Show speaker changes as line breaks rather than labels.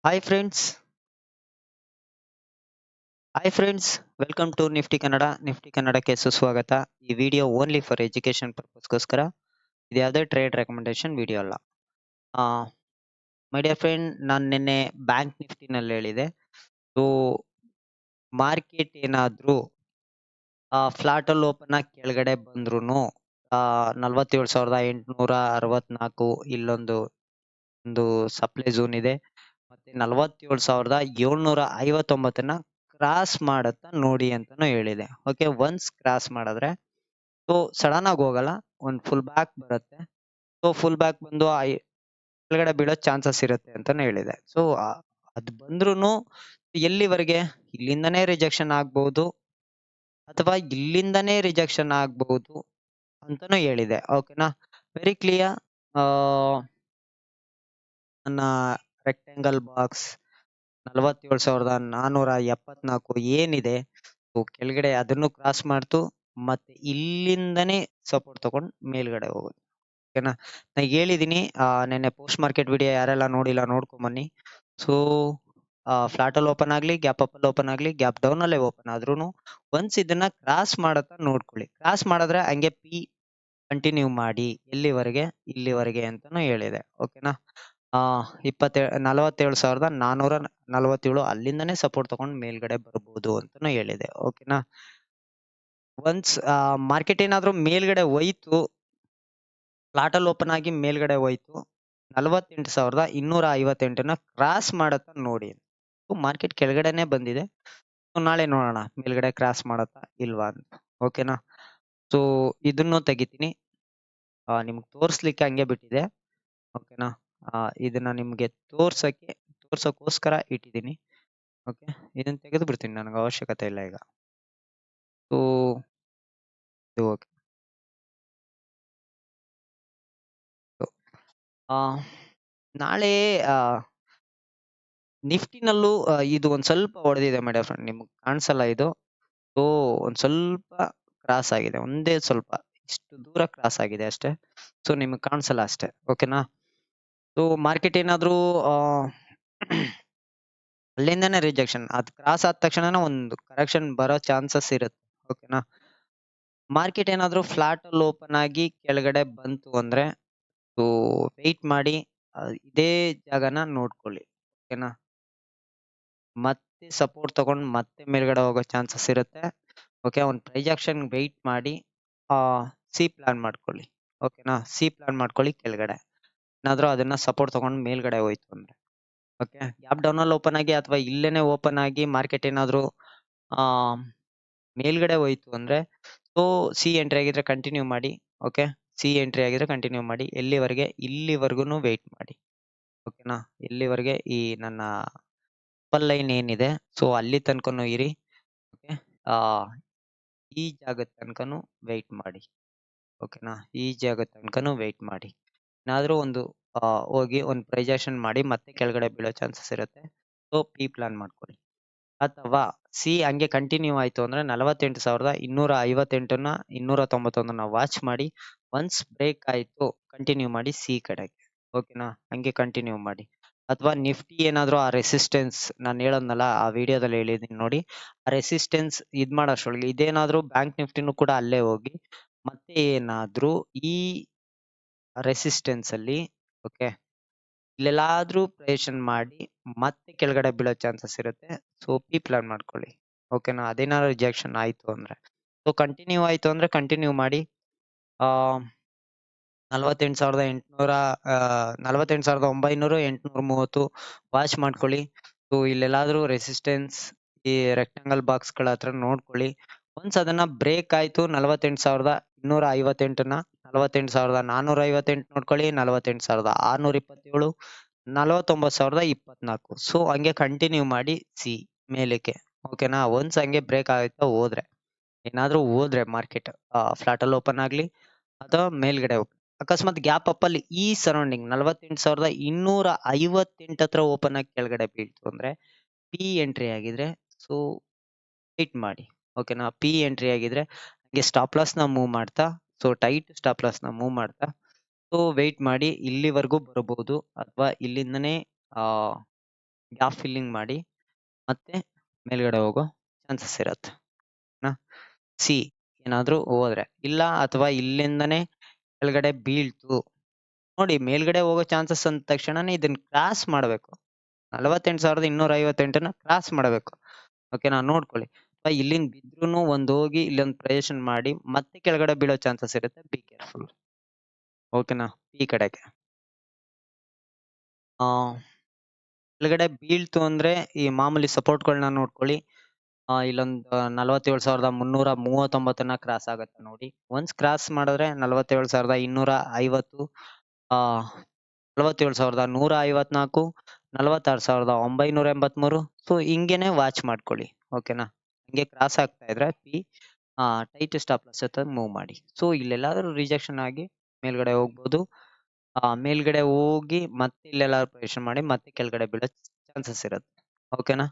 Hi friends hi friends welcome to Nifty ಕನ್ನಡಕ್ಕೆ ಸುಸ್ವಾಗತ. ಈ ವಿಡಿಯೋ ಓನ್ಲಿ ಫಾರ್ ಎಜುಕೇಶನ್ ಪರ್ಪಸ್ಗೋಸ್ಕರ. ಇದು ಯಾವುದೇ ಟ್ರೇಡ್ ರೆಕಮೆಂಡೇಶನ್ ವಿಡಿಯೋ ಅಲ್ಲ. ಮೈ ಡಿಯರ್ ಫ್ರೆಂಡ್, ನಾನು ನಿನ್ನೆ ಬ್ಯಾಂಕ್ ನಿಫ್ಟಿನಲ್ಲಿ ಹೇಳಿದೆ. ಸೊ ಮಾರ್ಕೆಟ್ ಏನಾದರೂ ಫ್ಲಾಟ್ ಅಲ್ಲಿ ಓಪನ್ ಆಗಿ ಕೆಳಗಡೆ ಬಂದ್ರು 47,864 ಇಲ್ಲೊಂದು ಸಪ್ಲೈ ಝೋನ್ ಇದೆ. ಮತ್ತೆ 47,759ನ ಕ್ರಾಸ್ ಮಾಡತ್ತಾ ನೋಡಿ ಅಂತಾನು ಹೇಳಿದೆ. ಓಕೆ, ಒನ್ಸ್ ಕ್ರಾಸ್ ಮಾಡಿದ್ರೆ ಸೊ ಸಡನ್ ಆಗಿ ಹೋಗಲ್ಲ, ಒಂದು ಫುಲ್ ಬ್ಯಾಕ್ ಬರುತ್ತೆ. ಸೊ ಫುಲ್ ಬ್ಯಾಕ್ ಬಂದು ಕೆಳಗಡೆ ಬೀಳೋ ಚಾನ್ಸಸ್ ಇರುತ್ತೆ ಅಂತಾನು ಹೇಳಿದೆ. ಸೊ ಅದು ಬಂದ್ರೂ ಎಲ್ಲಿವರೆಗೆ, ಇಲ್ಲಿಂದನೇ ರಿಜೆಕ್ಷನ್ ಆಗ್ಬಹುದು ಅಥವಾ ಇಲ್ಲಿಂದನೇ ರಿಜೆಕ್ಷನ್ ಆಗ್ಬಹುದು ಅಂತಾನು ಹೇಳಿದೆ. ಓಕೆನಾ, ವೆರಿ ಕ್ಲಿಯರ್. ನನ್ನ ರೆಕ್ಟಾಂಗಲ್ ಬಾಕ್ಸ್ 47,474 ಏನಿದೆ, ಕೆಳಗಡೆ ಅದನ್ನು ಕ್ರಾಸ್ ಮಾಡ್ತು ಮತ್ತೆ ಇಲ್ಲಿಂದನೇ ಸಪೋರ್ಟ್ ತಗೊಂಡು ಮೇಲ್ಗಡೆ ಹೋಗೋದು. ಓಕೆನಾ, ನಾ ಹೇಳಿದೀನಿ ನೆನ್ನೆ ಪೋಸ್ಟ್ ಮಾರ್ಕೆಟ್ ವಿಡಿಯೋ ಯಾರೆಲ್ಲ ನೋಡಿಲ್ಲ ನೋಡ್ಕೊಂಬನ್ನಿ. ಸೊ ಫ್ಲಾಟ್ ಅಲ್ಲಿ ಓಪನ್ ಆಗ್ಲಿ, ಗ್ಯಾಪ್ ಅಪ್ ಅಲ್ಲಿ ಓಪನ್ ಆಗ್ಲಿ, ಗ್ಯಾಪ್ ಡೌನ್ ಅಲ್ಲೇ ಓಪನ್ ಆದ್ರೂ ಒನ್ಸ್ ಇದನ್ನ ಕ್ರಾಸ್ ಮಾಡತ್ತ ನೋಡ್ಕೊಳ್ಳಿ. ಕ್ರಾಸ್ ಮಾಡಿದ್ರೆ ಹಂಗೆ ಪಿ ಕಂಟಿನ್ಯೂ ಮಾಡಿ ಎಲ್ಲಿವರೆಗೆ, ಇಲ್ಲಿವರೆಗೆ ಅಂತಾನು ಹೇಳಿದೆ. ಓಕೆನಾ, 47,447 ಅಲ್ಲಿಂದನೇ ಸಪೋರ್ಟ್ ತಗೊಂಡು ಮೇಲ್ಗಡೆ ಬರ್ಬೋದು ಅಂತಾನು ಹೇಳಿದೆ. ಓಕೆನಾ, ಒನ್ಸ್ ಮಾರ್ಕೆಟ್ ಏನಾದ್ರೂ ಮೇಲ್ಗಡೆ ಹೋಯ್ತು, ಫ್ಲಾಟ್ ಅಲ್ಲಿ ಓಪನ್ ಆಗಿ ಮೇಲ್ಗಡೆ ಹೋಯ್ತು, 48,258ನ ಕ್ರಾಸ್ ಮಾಡತ್ತ ನೋಡಿ. ಮಾರ್ಕೆಟ್ ಕೆಳಗಡೆನೆ ಬಂದಿದೆ. ನಾಳೆ ನೋಡೋಣ ಮೇಲ್ಗಡೆ ಕ್ರಾಸ್ ಮಾಡತ್ತಾ ಇಲ್ವಾ ಅಂತ. ಓಕೆನಾ, ಸೊ ಇದನ್ನು ತೆಗಿತೀನಿ, ನಿಮ್ಗೆ ತೋರ್ಸ್ಲಿಕ್ಕೆ ಹಂಗೆ ಬಿಟ್ಟಿದೆ. ಓಕೆನಾ, ಇದನ್ನ ನಿಮ್ಗೆ ತೋರ್ಸಕ್ಕೋಸ್ಕರ ಇಟ್ಟಿದ್ದೀನಿ. ಓಕೆ, ಇದನ್ನ ತೆಗೆದು ಬಿಡ್ತೀನಿ, ನನಗೆ ಅವಶ್ಯಕತೆ ಇಲ್ಲ ಈಗ. ಸೊ ಓಕೆ, ನಾಳೆ ನಿಫ್ಟಿನಲ್ಲೂ ಇದು ಒಂದ್ ಸ್ವಲ್ಪ ಹೊಡೆದಿದೆ ಮೇಡಮ್ ಫ್ರೆಂಡ್, ನಿಮ್ಗೆ ಕಾಣಿಸಲ್ಲ ಇದು. ಸೊ ಒಂದ್ ಸ್ವಲ್ಪ ಕ್ರಾಸ್ ಆಗಿದೆ, ಒಂದೇ ಸ್ವಲ್ಪ ಇಷ್ಟು ದೂರ ಕ್ರಾಸ್ ಆಗಿದೆ ಅಷ್ಟೇ. ಸೊ ನಿಮ್ಗೆ ಕಾಣಿಸಲ್ಲ ಅಷ್ಟೇ. ಓಕೆನಾ, ಸೊ ಮಾರ್ಕೆಟ್ ಏನಾದ್ರೂ ಅಲ್ಲಿಂದನೇ ರಿಜೆಕ್ಷನ್, ಅದು ಕ್ರಾಸ್ ಆದ ತಕ್ಷಣ ಒಂದು ಕರೆಕ್ಷನ್ ಬರೋ ಚಾನ್ಸಸ್ ಇರುತ್ತೆ. ಓಕೆನಾ, ಮಾರ್ಕೆಟ್ ಏನಾದ್ರೂ ಫ್ಲಾಟ್ ಅಲ್ಲಿ ಓಪನ್ ಆಗಿ ಕೆಳಗಡೆ ಬಂತು ಅಂದ್ರೆ ವೆಯ್ಟ್ ಮಾಡಿ, ಇದೇ ಜಾಗನ ನೋಡ್ಕೊಳ್ಳಿ. ಓಕೆನಾ, ಮತ್ತೆ ಸಪೋರ್ಟ್ ತಗೊಂಡು ಮತ್ತೆ ಮೇಲ್ಗಡೆ ಹೋಗೋ ಚಾನ್ಸಸ್ ಇರುತ್ತೆ. ಓಕೆ, ಒಂದು ಪ್ರೈಜೆಕ್ಷನ್ ವೆಯ್ಟ್ ಮಾಡಿ ಸಿ ಪ್ಲಾನ್ ಮಾಡ್ಕೊಳ್ಳಿ. ಓಕೆನಾ, ಸಿ ಪ್ಲಾನ್ ಮಾಡ್ಕೊಳ್ಳಿ. ಕೆಳಗಡೆ ಏನಾದ್ರೂ ಅದನ್ನ ಸಪೋರ್ಟ್ ತಗೊಂಡು ಮೇಲ್ಗಡೆ ಹೋಯ್ತು ಅಂದ್ರೆ, ಓಕೆ, ಗ್ಯಾಪ್ ಡೌನ್ ಅಲ್ಲಿ ಓಪನ್ ಆಗಿ ಅಥವಾ ಇಲ್ಲೇನೆ ಓಪನ್ ಆಗಿ ಮಾರ್ಕೆಟ್ ಏನಾದ್ರೂ ಮೇಲ್ಗಡೆ ಹೋಯ್ತು ಅಂದ್ರೆ ಸೊ ಸಿ ಎಂಟ್ರಿ ಆಗಿದ್ರೆ ಕಂಟಿನ್ಯೂ ಮಾಡಿ. ಓಕೆ, ಸಿ ಎಂಟ್ರಿ ಆಗಿದ್ರೆ ಕಂಟಿನ್ಯೂ ಮಾಡಿ. ಎಲ್ಲಿವರೆಗೆ, ಇಲ್ಲಿವರೆಗೂ ವೆಯ್ಟ್ ಮಾಡಿ. ಓಕೆನಾ, ಇಲ್ಲಿವರೆಗೆ ಈ ನನ್ನ ಅಪ್ಪಲ್ ಲೈನ್ ಏನಿದೆ ಸೊ ಅಲ್ಲಿ ತನಕನೂ ಇರಿ. ಓಕೆ, ಈ ಜಾಗದ ತನಕನೂ ವೆಯ್ಟ್ ಮಾಡಿ. ಓಕೆನಾ, ಈ ಜಾಗದ ತನಕನೂ ವೆಯ್ಟ್ ಮಾಡಿ. ಏನಾದ್ರೂ ಒಂದು ಹೋಗಿ ಒಂದು ಪ್ರೈಜೆಕ್ಷನ್ ಮಾಡಿ ಮತ್ತೆ ಕೆಳಗಡೆ ಬೀಳೋ ಚಾನ್ಸಸ್ ಇರುತ್ತೆ. ಸೊ ಪಿ ಪ್ಲಾನ್ ಮಾಡ್ಕೊಳ್ಳಿ. ಅಥವಾ ಸಿ ಹಂಗೆ ಕಂಟಿನ್ಯೂ ಆಯ್ತು ಅಂದ್ರೆ 48,258ನ 291ನ ವಾಚ್ ಮಾಡಿ. ಒನ್ಸ್ ಬ್ರೇಕ್ ಆಯ್ತು ಕಂಟಿನ್ಯೂ ಮಾಡಿ ಸಿ ಕಡೆಗೆ. ಓಕೆನಾ, ಹಂಗೆ ಕಂಟಿನ್ಯೂ ಮಾಡಿ. ಅಥವಾ ನಿಫ್ಟಿ ಏನಾದ್ರೂ ಆ ರೆಸಿಸ್ಟೆನ್ಸ್ ನಾನು ಹೇಳೋದ್ನಲ್ಲ ಆ ವಿಡಿಯೋದಲ್ಲಿ ಹೇಳಿದೀನಿ ನೋಡಿ, ಆ ರೆಸಿಸ್ಟೆನ್ಸ್ ಇದ್ ಮಾಡೋಷ್ರೊಳಗೆ ಇದೇನಾದ್ರೂ ಬ್ಯಾಂಕ್ ನಿಫ್ಟಿನೂ ಕೂಡ ಅಲ್ಲೇ ಹೋಗಿ ಮತ್ತೆ ಏನಾದ್ರೂ ಈ ರೆಸಿಸ್ಟೆನ್ಸ್ ಅಲ್ಲಿ ಓಕೆ ಇಲ್ಲೆಲ್ಲಾದ್ರೂ ಪ್ರಯೇಷನ್ ಮಾಡಿ ಮತ್ತೆ ಕೆಳಗಡೆ ಬೀಳೋ ಚಾನ್ಸಸ್ ಇರುತ್ತೆ. ಸೊ ಪಿ ಪ್ಲಾನ್ ಮಾಡ್ಕೊಳ್ಳಿ. ಓಕೆನಾ, ಅದೇನಾದ್ರು ರಿಜೆಕ್ಷನ್ ಆಯ್ತು ಅಂದ್ರೆ ಸೊ ಕಂಟಿನ್ಯೂ ಆಯ್ತು ಅಂದ್ರೆ ಕಂಟಿನ್ಯೂ ಮಾಡಿ. 48,800 48,900 830 ವಾಚ್ ಮಾಡ್ಕೊಳ್ಳಿ. ಸೊ ಇಲ್ಲೆಲ್ಲಾದ್ರೂ ರೆಸಿಸ್ಟೆನ್ಸ್ ಈ ರೆಕ್ಟಾಂಗಲ್ ಬಾಕ್ಸ್ ಗಳ ಹತ್ರ ನೋಡ್ಕೊಳ್ಳಿ. ಒನ್ಸ್ ಅದನ್ನ ಬ್ರೇಕ್ ಆಯ್ತು 48,258ನ 48,458 ನೋಡ್ಕೊಳ್ಳಿ, 48,627, 49,024. ಸೊ ಹಂಗೆ ಕಂಟಿನ್ಯೂ ಮಾಡಿ ಸಿ ಮೇಲಕ್ಕೆ. ಓಕೆನಾ, ಒನ್ಸ್ ಹಂಗೆ ಬ್ರೇಕ್ ಆಯ್ತಾ ಹೋದ್ರೆ ಏನಾದ್ರೂ ಹೋದ್ರೆ ಮಾರ್ಕೆಟ್ ಫ್ಲಾಟ್ ಅಲ್ಲಿ ಓಪನ್ ಆಗ್ಲಿ ಅಥವಾ ಮೇಲ್ಗಡೆ ಅಕಸ್ಮಾತ್ ಗ್ಯಾಪ್ ಅಪ್ ಅಲ್ಲಿ ಈ ಸರೌಂಡಿಂಗ್ 48,258 ಹತ್ರ ಓಪನ್ ಆಗಿ ಕೆಳಗಡೆ ಬೀಳ್ತು ಅಂದ್ರೆ ಪಿ ಎಂಟ್ರಿ ಆಗಿದ್ರೆ ಸೊ ವೆಯ್ಟ್ ಮಾಡಿ. ಓಕೆನಾ, ಪಿ ಎಂಟ್ರಿ ಆಗಿದ್ರೆ ಹಂಗೆ ಸ್ಟಾಪ್ ಲಾಸ್ ನ ಮೂವ್ ಮಾಡ್ತಾ, ಸೊ ಟೈಟ್ ಸ್ಟಾಪ್ ಲಾಸ್ ನ ಮೂವ್ ಮಾಡ್ತಾ ಸೊ ವೆಯ್ಟ್ ಮಾಡಿ. ಇಲ್ಲಿವರೆಗೂ ಬರಬಹುದು ಅಥವಾ ಇಲ್ಲಿಂದನೇ ಗ್ಯಾಪ್ ಫಿಲ್ಲಿಂಗ್ ಮಾಡಿ ಮತ್ತೆ ಮೇಲ್ಗಡೆ ಹೋಗೋ ಚಾನ್ಸಸ್ ಇರತ್ತೆ. ಓಕೆನಾ? ಸಿ ಏನಾದ್ರೂ ಹೋದ್ರೆ. ಇಲ್ಲ ಅಥವಾ ಇಲ್ಲಿಂದನೇ ಕೆಳಗಡೆ ಬೀಳ್ತು. ನೋಡಿ ಮೇಲ್ಗಡೆ ಹೋಗೋ ಚಾನ್ಸಸ್ ಅಂದ ತಕ್ಷಣನೇ ಇದನ್ನ ಕ್ರಾಸ್ ಮಾಡ್ಬೇಕು. 48,258ನ ಕ್ರಾಸ್ ಮಾಡ್ಬೇಕು. ಓಕೆನಾ? ನೋಡ್ಕೊಳ್ಳಿ. ಇಲ್ಲಿಂದ ಬಿದ್ರುನು ಒಂದ್ ಹೋಗಿ ಇಲ್ಲೊಂದ್ ಪ್ರೊಜೆಕ್ಷನ್ ಮಾಡಿ ಮತ್ತೆ ಕೆಳಗಡೆ ಬೀಳೋ ಚಾನ್ಸಸ್ ಇರುತ್ತೆ. Be careful. ಓಕೆನಾ? ಈ ಕಡೆಗೆ. ಆ ಕೆಳಗಡೆ ಬೀಳ್ತು ಅಂದ್ರೆ ಈ ಮಾಮೂಲಿ ಸಪೋರ್ಟ್‌ಗಳನ್ನ ನೋಡ್ಕೊಳ್ಳಿ. ಇಲ್ಲೊಂದ್ 47,339ನ ಕ್ರಾಸ್ ಆಗತ್ತೆ ನೋಡಿ. ಒನ್ಸ್ ಕ್ರಾಸ್ ಮಾಡಿದ್ರೆ 47,250 ಆ 47,154 46,983 ಸೊ ಹಿಂಗೇನೆ ವಾಚ್ ಮಾಡ್ಕೊಳ್ಳಿ. ಓಕೆನಾ? ಹಿಂಗೆ ಕ್ರಾಸ್ ಆಗ್ತಾ ಇದ್ರೆ ಟೈಟ್ ಸ್ಟಾಪ್ ಲಾಸ್ ಜೊತೆ ಮೂವ್ ಮಾಡಿ. ಸೊ ಇಲ್ಲೆಲ್ಲಾದ್ರೂ ರಿಜೆಕ್ಷನ್ ಆಗಿ ಮೇಲ್ಗಡೆ ಹೋಗ್ಬೋದು. ಮೇಲ್ಗಡೆ ಹೋಗಿ ಮತ್ತೆ ಇಲ್ಲೆಲ್ಲಾದ್ರೂ ಪ್ರೊಜೆಕ್ಷನ್ ಮಾಡಿ ಮತ್ತೆ ಕೆಳಗಡೆ ಬೀಳೋ ಚಾನ್ಸಸ್ ಇರುತ್ತೆ. ಓಕೆನಾ?